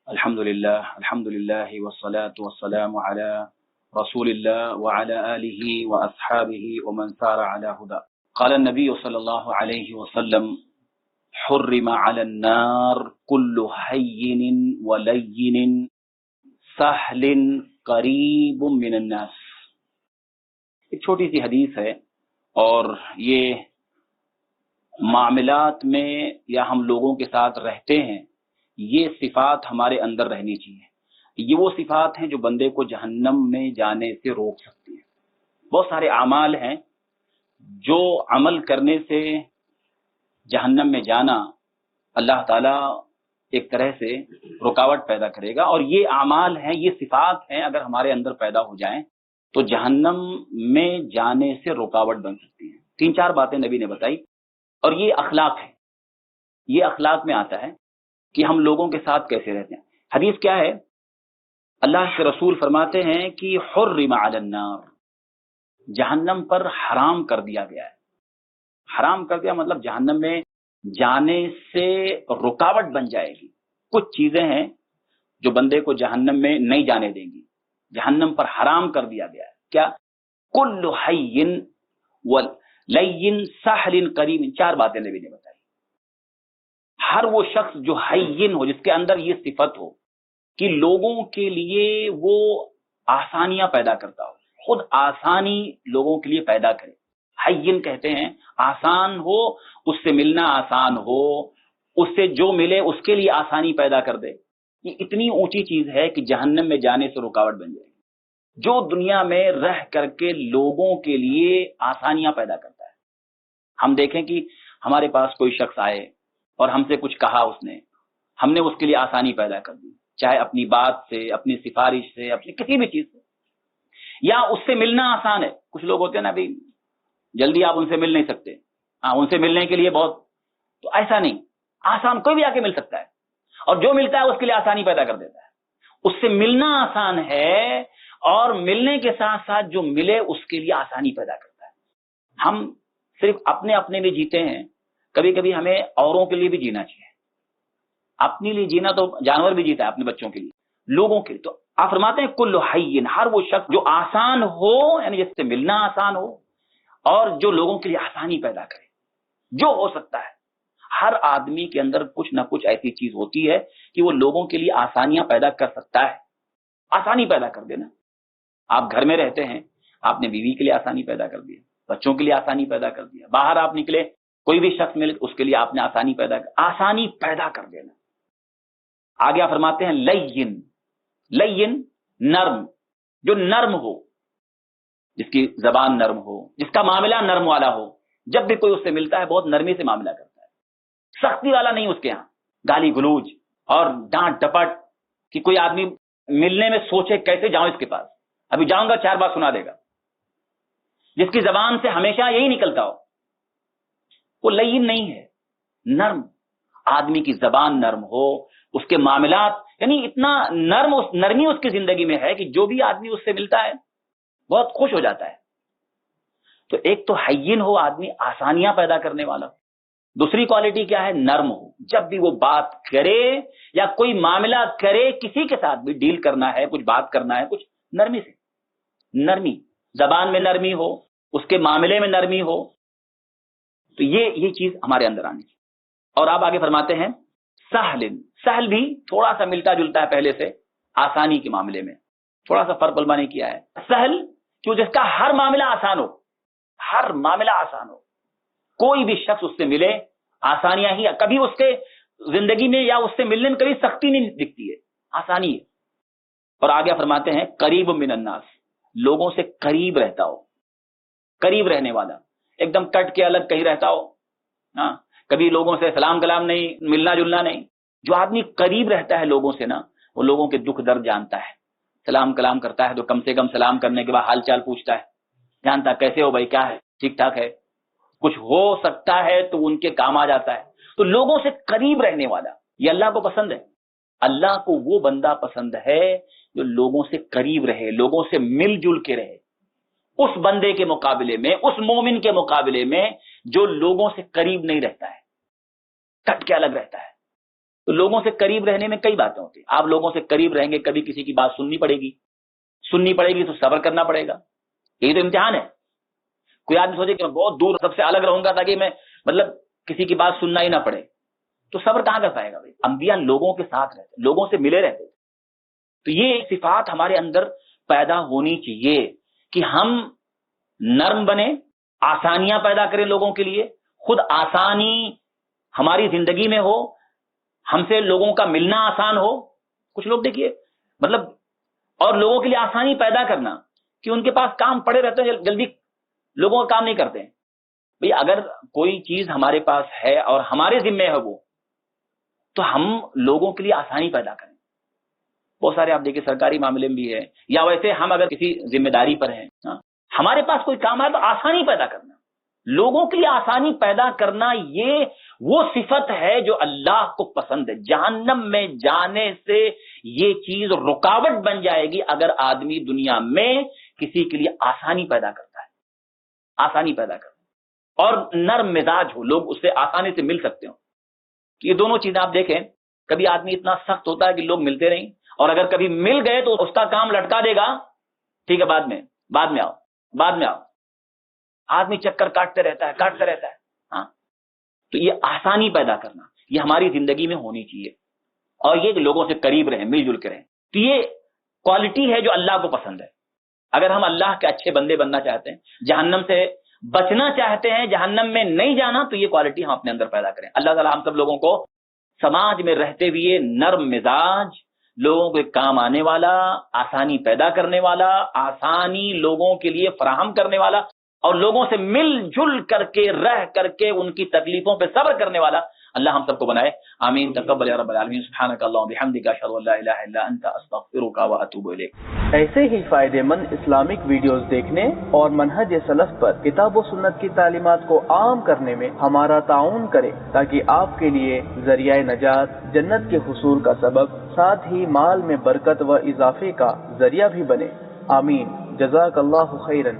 الحمد للہ والصلاة والسلام علی رسول اللہ وعلى آلہ واصحابہ ومن سار علی ہدى. قال النبی صلی اللہ علیہ وسلم: حرم علی النار کل حین ولین سہل قریب من الناس. ایک چھوٹی سی حدیث ہے، اور یہ معاملات میں یا ہم لوگوں کے ساتھ رہتے ہیں، یہ صفات ہمارے اندر رہنی چاہیے. یہ وہ صفات ہیں جو بندے کو جہنم میں جانے سے روک سکتی ہیں. بہت سارے اعمال ہیں جو عمل کرنے سے جہنم میں جانا اللہ تعالیٰ ایک طرح سے رکاوٹ پیدا کرے گا، اور یہ اعمال ہیں، یہ صفات ہیں، اگر ہمارے اندر پیدا ہو جائیں تو جہنم میں جانے سے رکاوٹ بن سکتی ہیں. 3-4 باتیں نبی نے بتائی، اور یہ اخلاق ہے. یہ اخلاق میں آتا ہے کہ ہم لوگوں کے ساتھ کیسے رہتے ہیں. حدیث کیا ہے؟ اللہ کے رسول فرماتے ہیں کہ حرم علی النار، جہنم پر حرام کر دیا گیا ہے. حرام کر دیا مطلب جہنم میں جانے سے رکاوٹ بن جائے گی. کچھ چیزیں ہیں جو بندے کو جہنم میں نہیں جانے دیں گی، جہنم پر حرام کر دیا گیا ہے. کیا؟ کل حین ولین سہل قریب. 4 باتیں نبی نے بتائی. ہر وہ شخص جو حین ہو، جس کے اندر یہ صفت ہو کہ لوگوں کے لیے وہ آسانیاں پیدا کرتا ہو، خود آسانی لوگوں کے لیے پیدا کرے. حین کہتے ہیں آسان ہو، اس سے ملنا آسان ہو، اس سے جو ملے اس کے لیے آسانی پیدا کر دے. یہ اتنی اونچی چیز ہے کہ جہنم میں جانے سے رکاوٹ بن جائے گی. جو دنیا میں رہ کر کے لوگوں کے لیے آسانیاں پیدا کرتا ہے. ہم دیکھیں کہ ہمارے پاس کوئی شخص آئے اور ہم سے کچھ کہا، اس نے، ہم نے اس کے لیے آسانی پیدا کر دی، چاہے اپنی بات سے، اپنی سفارش سے، اپنی کسی بھی چیز سے، یا اس سے ملنا آسان ہے. کچھ لوگ ہوتے ہیں نا، بھی جلدی آپ ان سے مل نہیں سکتے، ان سے ملنے کے لیے بہت، تو ایسا نہیں، آسان کوئی بھی آ کے مل سکتا ہے، اور جو ملتا ہے اس کے لیے آسانی پیدا کر دیتا ہے. اس سے ملنا آسان ہے، اور ملنے کے ساتھ ساتھ جو ملے اس کے لیے آسانی پیدا کرتا ہے. ہم صرف اپنے لیے جیتے ہیں، کبھی کبھی ہمیں اوروں کے لیے بھی جینا چاہیے. اپنے لیے جینا تو جانور بھی جیتا ہے، اپنے بچوں کے لیے، لوگوں کے لیے. تو آپ فرماتے ہیں کل حین، ہر وہ شخص جو آسان ہو، یعنی جس سے ملنا آسان ہو اور جو لوگوں کے لیے آسانی پیدا کرے. جو ہو سکتا ہے، ہر آدمی کے اندر کچھ نہ کچھ ایسی چیز ہوتی ہے کہ وہ لوگوں کے لیے آسانیاں پیدا کر سکتا ہے. آسانی پیدا کر دینا. آپ گھر میں رہتے ہیں، آپ نے بیوی کے لیے آسانی پیدا کر دی، بچوں کے لیے آسانی پیدا کر دیا. باہر آپ نکلے، کوئی بھی شخص ملے، اس کے لیے آپ نے آسانی پیدا کر دینا. آگے آپ فرماتے ہیں لین نرم، جو نرم ہو، جس کی زبان نرم ہو، جس کا معاملہ نرم والا ہو. جب بھی کوئی اس سے ملتا ہے بہت نرمی سے معاملہ کرتا ہے، سختی والا نہیں. اس کے ہاں گالی گلوچ اور ڈانٹ ڈپٹ کہ کوئی آدمی ملنے میں سوچے کیسے جاؤں اس کے پاس، ابھی جاؤں گا 4 بار سنا دے گا. جس کی زبان سے ہمیشہ یہی نکلتا ہو، وہ لین نہیں ہے، نرم. آدمی کی زبان نرم ہو، اس کے معاملات، یعنی اتنا نرمی اس کی زندگی میں ہے کہ جو بھی آدمی اس سے ملتا ہے بہت خوش ہو جاتا ہے. تو ایک تو حین ہو، آدمی آسانیاں پیدا کرنے والا. دوسری کوالٹی کیا ہے؟ نرم ہو. جب بھی وہ بات کرے یا کوئی معاملہ کرے، کسی کے ساتھ بھی ڈیل کرنا ہے، کچھ بات کرنا ہے، کچھ نرمی سے. نرمی، زبان میں نرمی ہو، اس کے معاملے میں نرمی ہو. تو یہ چیز ہمارے اندر آنی. اور آپ آگے فرماتے ہیں سہل بھی تھوڑا سا ملتا جلتا ہے پہلے سے، آسانی کے معاملے میں تھوڑا سا فرق علماء نے کیا ہے. سہل کیوں؟ جس کا ہر معاملہ آسان ہو، ہر معاملہ آسان ہو. کوئی بھی شخص اس سے ملے، آسانیاں ہی، کبھی اس کے زندگی میں یا اس سے ملنے میں کبھی سختی نہیں دکھتی ہے، آسانی ہے. اور آگے فرماتے ہیں قریب من الناس، لوگوں سے قریب رہتا ہو، قریب رہنے والا، ایک دم کٹ کے الگ کہیں رہتا ہو، ہاں، کبھی لوگوں سے سلام کلام نہیں، ملنا جلنا نہیں. جو آدمی قریب رہتا ہے لوگوں سے نا، وہ لوگوں کے دکھ درد جانتا ہے. سلام کلام کرتا ہے تو کم سے کم سلام کرنے کے بعد حال چال پوچھتا ہے، جانتا کیسے ہو بھائی، کیا ہے، ٹھیک ٹھاک ہے، کچھ ہو سکتا ہے تو ان کے کام آ جاتا ہے. تو لوگوں سے قریب رہنے والا، یہ اللہ کو پسند ہے. اللہ کو وہ بندہ پسند ہے جو لوگوں سے قریب رہے، لوگوں سے مل جل کے رہے. اس بندے کے مقابلے میں، اس مومن کے مقابلے میں جو لوگوں سے قریب نہیں رہتا ہے، کٹ کے الگ رہتا ہے. تو لوگوں سے قریب رہنے میں کئی باتیں ہوتی ہیں. آپ لوگوں سے قریب رہیں گے, کبھی کسی کی بات سننی پڑے گی تو صبر کرنا پڑے گا. یہی تو امتحان ہے. کوئی آدمی سوچے کہ میں بہت دور سب سے الگ رہوں گا تاکہ میں مطلب کسی کی بات سننا ہی نہ پڑے, تو صبر کہاں کر پائے گا بھائی؟ انبیاء لوگوں کے ساتھ رہتے, لوگوں سے ملے رہتے. تو یہ صفات ہمارے اندر پیدا ہونی چاہیے کہ ہم نرم بنے, آسانیاں پیدا کریں لوگوں کے لیے, خود آسانی ہماری زندگی میں ہو, ہم سے لوگوں کا ملنا آسان ہو. کچھ لوگ دیکھیے مطلب, اور لوگوں کے لیے آسانی پیدا کرنا کہ ان کے پاس کام پڑے رہتے ہیں, جلدی لوگوں کا کام نہیں کرتے ہیں. بھئی اگر کوئی چیز ہمارے پاس ہے اور ہمارے ذمہ ہے وہ, تو ہم لوگوں کے لیے آسانی پیدا کریں. بہت سارے آپ دیکھیں سرکاری معاملے میں بھی ہے, یا ویسے ہم اگر کسی ذمہ داری پر ہیں, ہمارے پاس کوئی کام ہے تو آسانی پیدا کرنا, لوگوں کے لیے آسانی پیدا کرنا, یہ وہ صفت ہے جو اللہ کو پسند ہے. جہنم میں جانے سے یہ چیز رکاوٹ بن جائے گی اگر آدمی دنیا میں کسی کے لیے آسانی پیدا کرتا ہے, آسانی پیدا کرنا, اور نرم مزاج ہو, لوگ اس سے آسانی سے مل سکتے ہوں. یہ دونوں چیزیں آپ دیکھیں, کبھی آدمی اتنا سخت ہوتا ہے کہ لوگ ملتے نہیں, اور اگر کبھی مل گئے تو اس کا کام لٹکا دے گا, ٹھیک ہے بعد میں آؤ. آدمی چکر کاٹتے رہتا ہے. ہاں, تو یہ آسانی پیدا کرنا یہ ہماری زندگی میں ہونی چاہیے, اور یہ کہ لوگوں سے قریب رہیں, مل جل کے رہیں. تو یہ کوالٹی ہے جو اللہ کو پسند ہے. اگر ہم اللہ کے اچھے بندے بننا چاہتے ہیں, جہنم سے بچنا چاہتے ہیں, جہنم میں نہیں جانا, تو یہ کوالٹی ہم اپنے اندر پیدا کریں. اللہ تعالی ہم سب لوگوں کو سماج میں رہتے ہوئے نرم مزاج, لوگوں کے کام آنے والا, آسانی پیدا کرنے والا, آسانی لوگوں کے لیے فراہم کرنے والا, اور لوگوں سے مل جل کر کے رہ کر کے ان کی تکلیفوں پہ صبر کرنے والا اللہ ہم سب کو بنائے. آمین. تقبل یا رب العالمین. سبحانک اللہم بحمدک, اشہد ان لا الہ الا انت, استغفرک و اتوب الیک. ایسے ہی فائدے مند اسلامک ویڈیوز دیکھنے اور منہج سلف پر کتاب و سنت کی تعلیمات کو عام کرنے میں ہمارا تعاون کریں, تاکہ آپ کے لیے ذریعہ نجات, جنت کے حصول کا سبب, ساتھ ہی مال میں برکت و اضافے کا ذریعہ بھی بنے. آمین. جزاک اللہ خیرن.